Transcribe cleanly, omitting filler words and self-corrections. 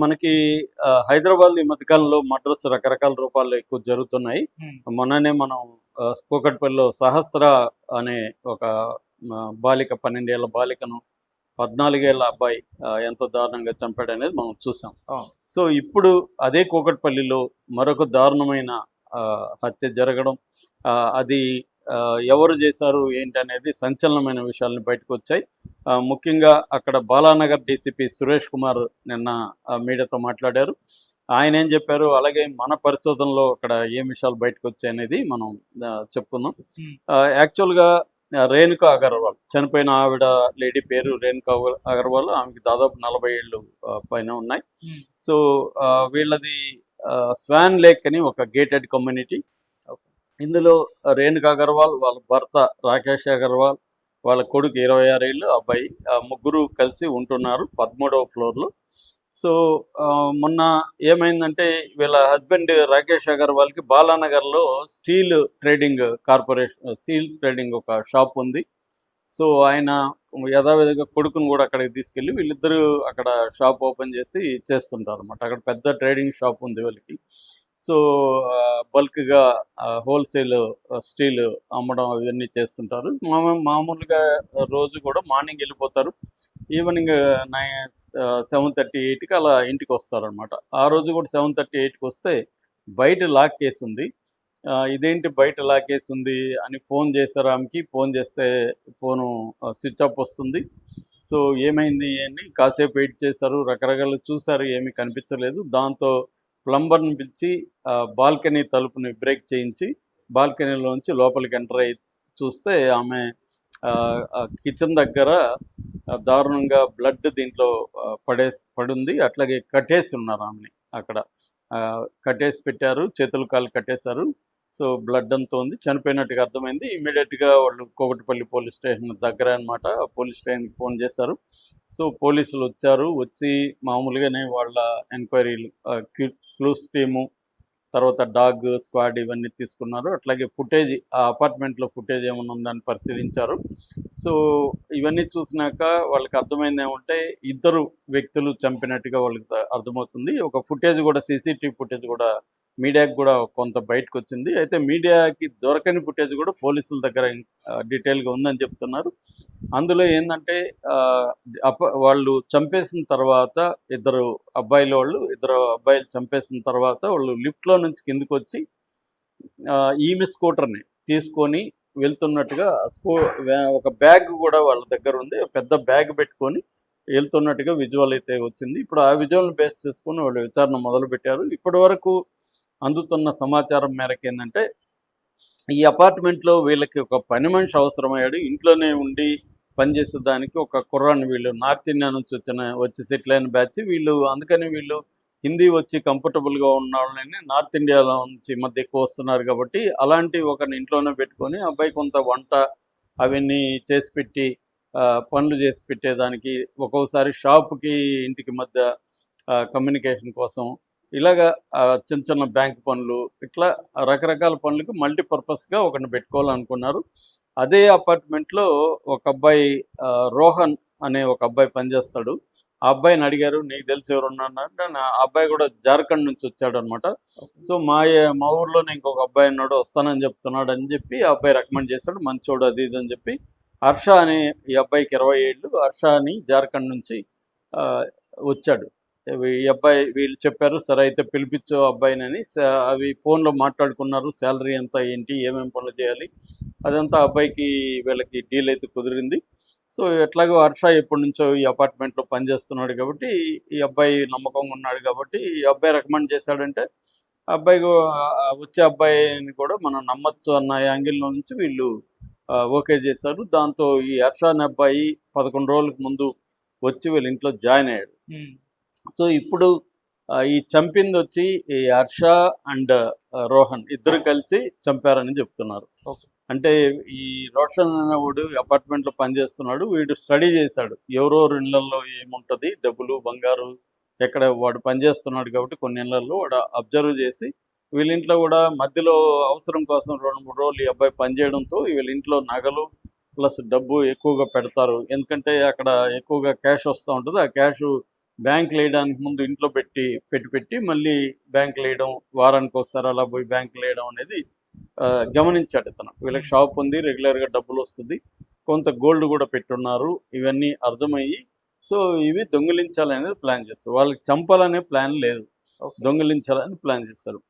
మనకి హైదరాబాద్‌లో ఈ మధ్య కాలంలో మర్డర్స్ రకరకాల రూపాల్లో ఎక్కువ జరుగుతున్నాయి. హ్మ్. మొన్ననే మనం కూకట్పల్లిలో సహస్ర అనే ఒక బాలిక 12 ఏళ్ల బాలికను 14 ఏళ్ల అబ్బాయి ఎంతో దారుణంగా చంపాడనేది మనం చూసాం. అవును. సో, ఇప్పుడు అదే కూకట్పల్లిలో మరొక దారుణమైన హత్య జరగడం, అది ఎవరు చేశారు ఏంటనేది సంచలనమైన విషయాలు బయటకొచ్చాయి. ముఖ్యంగా అక్కడ బాలానగర్ డీసీపీ సురేష్ కుమార్ నిన్న మీడియాతో మాట్లాడారు. ఆయనేం చెప్పారు, అలాగే మన పరిశోధనలో అక్కడ ఏం విషయాలు బయటకొచ్చాయనేది మనం చెప్పుకుందాం. హ్మ్. యాక్చువల్‌గా రేణుకా అగర్వాల్ చనిపోయిన ఆవిడ లేడీ పేరు రేణుకా అగర్వాల్. ఆమెకి దాదాపు 40 ఏళ్ళు పైన ఉన్నాయి. హ్మ్. సో, వీళ్ళది స్వాన్ లేక్ అని ఒక గేటెడ్ కమ్యూనిటీ. ఇందులో రేణుకా అగర్వాల్, వాళ్ళ భర్త రాకేష్ అగర్వాల్, వాళ్ళ కొడుకు 26 ఏళ్ళు అబ్బాయి, ముగ్గురు కలిసి ఉంటున్నారు 13వ ఫ్లోర్‌లో. సో, మొన్న ఏమైందంటే వీళ్ళ హస్బెండ్ రాకేష్ అగర్వాల్‌కి బాలానగర్‌లో స్టీల్ ట్రేడింగ్ ఒక షాప్ ఉంది. సో, ఆయన యథావిధిగా కొడుకుని కూడా అక్కడికి తీసుకెళ్ళి వీళ్ళిద్దరూ అక్కడ షాప్ ఓపెన్ చేసి చేస్తుంటారనమాట. అక్కడ పెద్ద ట్రేడింగ్ షాప్ ఉంది వీళ్ళకి. సో, బల్క్‌గా హోల్‌సేల్ స్టీల్ అమ్మడం అవన్నీ చేస్తుంటారు. మామూలుగా రోజు కూడా మార్నింగ్ వెళ్ళిపోతారు. ఈవినింగ్ 7:30, 8కి అలా ఇంటికొస్తారనమాట. ఆ రోజు కూడా 7:30, 8కి వస్తే బయట లాక్కేసుంది. ఇదేంటి బయట లాకేసుంది అని ఫోన్ చేశారు ఆమెకి. ఫోన్ చేస్తే ఫోను స్విచ్ ఆఫ్ వస్తుంది. సో, ఏమైంది అని కాసేపు వెయిట్ చేశారు. రకరకాలుగా చూసారు, ఏమీ కనిపించలేదు. దాంతో ప్లంబర్‌ని పిలిచి బాల్కనీ తలుపుని బ్రేక్ చేయించి బాల్కనీలోంచి లోపలికి ఎంటర్ అయ్యి చూస్తే ఆమె కిచెన్ దగ్గర దారుణంగా బ్లడ్ దీంట్లో పడుంది. అట్లాగే కట్టేసి ఉన్నారు ఆమెని అక్కడ. కట్టేసి పెట్టారు. చేతులు, కాళ్ళు కట్టేశారు. సో, బ్లడ్ అంతా ఉంది. చనిపోయినట్టుగా అర్థమైంది. ఇమ్మీడియట్‌గా వాళ్ళు కూకట్పల్లి పోలీస్ స్టేషన్ దగ్గరే అనమాట. పోలీస్ స్టేషన్‌కి ఫోన్ చేశారు. సో, పోలీసులు వచ్చారు. వచ్చి మామూలుగానే వాళ్ళ ఎంక్వైరీలు, క్లూస్ టీము, తర్వాత డాగ్ స్క్వాడ్ ఇవన్నీ తీసుకున్నారు. అట్లాగే ఆ అపార్ట్మెంట్‌లో ఫుటేజ్ ఏమన్నా ఉందని పరిశీలించారు. సో, ఇవన్నీ చూసినాక వాళ్ళకి అర్థమైందేమంటే ఇద్దరు వ్యక్తులు చంపినట్టుగా వాళ్ళకి అర్థమవుతుంది. ఒక ఫుటేజ్ కూడా, సీసీటీవీ ఫుటేజ్ కూడా మీడియాకి కూడా కొంత బయటకొచ్చింది. అయితే మీడియాకి దొరకని ఫుటేజ్ కూడా పోలీసుల దగ్గర డీటెయిల్‌గా ఉందని చెప్తున్నారు. అందులో ఏందంటే ఆహ్, వాళ్ళు చంపేసిన తర్వాత ఇద్దరు అబ్బాయిలు చంపేసిన తర్వాత వాళ్ళు లిఫ్ట్‌లో నుంచి కిందకొచ్చి ఈమె స్కూటర్‌ని తీసుకొని వెళ్తున్నట్టుగా, ఒక బ్యాగ్ కూడా వాళ్ళ దగ్గర ఉంది. పెద్ద బ్యాగ్ పెట్టుకొని వెళ్తున్నట్టుగా విజువల్ అయితే వచ్చింది. ఇప్పుడు ఆ విజువల్‌ని బేస్ చేసుకొని వాళ్ళు విచారణ మొదలుపెట్టారు. ఇప్పటివరకు అందుతున్న సమాచారం మేరకు ఏందంటే, ఈ అపార్ట్మెంట్‌లో వీళ్ళకి ఒక పని మనిషి అవసరమయ్యాడు. ఇంట్లోనే ఉండి పనిచేసేదానికి ఒక కుర్రాడిని, వీళ్ళు నార్త్ ఇండియా నుంచి వచ్చి సెటిల్ అయిన బ్యాచ్ వీళ్ళు. అందుకని వీళ్ళు హిందీ వచ్చి కంఫర్టబుల్‌గా ఉన్నోళ్ళని నార్త్ ఇండియాలో నుంచి ఈ మధ్య ఎక్కువ వస్తున్నారు కాబట్టి, అలాంటి ఒకరిని ఇంట్లోనే పెట్టుకొని అబ్బాయి కొంత వంట అవన్నీ చేసి పెట్టి, పనులు చేసి పెట్టేదానికి, ఒక్కొక్కసారి షాప్‌కి ఇంటికి మధ్య కమ్యూనికేషన్ కోసం ఇలాగా చిన్న చిన్న బ్యాంక్ పనులు, ఇట్లా రకరకాల పనులకు మల్టీపర్పస్‌గా ఒకడిని పెట్టుకోవాలనుకున్నారు. అదే అపార్ట్మెంట్‌లో ఒక అబ్బాయి, రోహన్ అనే ఒక అబ్బాయి పనిచేస్తాడు. ఆ అబ్బాయిని అడిగారు, "నీకు తెలిసి ఎవరున్నారంటే", ఆ అబ్బాయి కూడా జార్ఖండ్ నుంచి వచ్చాడనమాట. సో, మా ఊర్లోనే ఇంకొక అబ్బాయి ఉన్నాడు, వస్తానని చెప్తున్నాడు అని చెప్పి ఆ అబ్బాయి రికమెండ్ చేశాడు. మంచోడు అది ఇది అని చెప్పి. హర్ష అనే ఈ అబ్బాయికి 20 ఏళ్ళు. హర్ష అని జార్ఖండ్ నుంచి వచ్చాడు. ఈ అబ్బాయి వీళ్ళు చెప్పారు, సరే అయితే పిలిపించు అబ్బాయినని. అవి ఫోన్‌లో మాట్లాడుకున్నారు. శాలరీ ఎంత, ఏంటి, ఏమేమి పనులు చేయాలి, అదంతా అబ్బాయికి వీళ్ళకి డీల్ అయితే కుదిరింది. సో, ఎట్లాగో హర్ష ఎప్పటినుంచో ఈ అపార్ట్మెంట్‌లో పనిచేస్తున్నాడు కాబట్టి, ఈ అబ్బాయి నమ్మకంగా ఉన్నాడు కాబట్టి, ఈ అబ్బాయి రికమెండ్ చేశాడంటే, వచ్చే అబ్బాయిని కూడా మనం నమ్మొచ్చు అన్న యాంగిల్‌లో నుంచి వీళ్ళు ఓకే చేశారు. దాంతో ఈ హర్ష అనే అబ్బాయి 11 రోజులకు ముందు వచ్చి వీళ్ళ ఇంట్లో జాయిన్ అయ్యాడు. హ్మ్. సో, ఇప్పుడు ఈ చంపిందొచ్చి ఈ హర్ష అండ్ రోహన్ ఇద్దరు కలిసి చంపారని చెప్తున్నారు. ఓకే. అంటే ఈ రోషన్ అనేవాడు అపార్ట్మెంట్‌లో పనిచేస్తున్నాడు. వీడు స్టడీ చేశాడు. ఎవరెవరి ఇళ్లల్లో ఏముంటది, డబ్బులు, బంగారు ఎక్కడ, వాడు పనిచేస్తున్నాడు కాబట్టి కొన్ని ఇళ్లల్లో వాడు అబ్జర్వ్ చేసి, వీళ్ళ ఇంట్లో కూడా మధ్యలో అవసరం కోసం 2, 3 రోజులు ఈ అబ్బాయి పనిచేయడంతో వీళ్ళ ఇంట్లో నగలు ప్లస్ డబ్బు ఎక్కువగా పెడతారు. ఎందుకంటే అక్కడ ఎక్కువగా క్యాష్ వస్తూ ఉంటది. ఆ క్యాషు బ్యాంకులు వేయడానికి ముందు ఇంట్లో పెట్టి మళ్ళీ బ్యాంకులు వేయడం, వారానికి ఒకసారి అలా పోయి బ్యాంకులు వేయడం అనేది గమనించాడు ఇతను. వీళ్ళకి షాప్ ఉంది, రెగ్యులర్గా డబ్బులు వస్తుంది, కొంత గోల్డ్ కూడా పెట్టున్నారు, ఇవన్నీ అర్థమయ్యి సో ఇవి దొంగిలించాలనేది ప్లాన్ చేస్తారు. వాళ్ళకి చంపాలనే ప్లాన్ లేదు, ఓకే. దొంగిలించాలని ప్లాన్ చేస్తారు.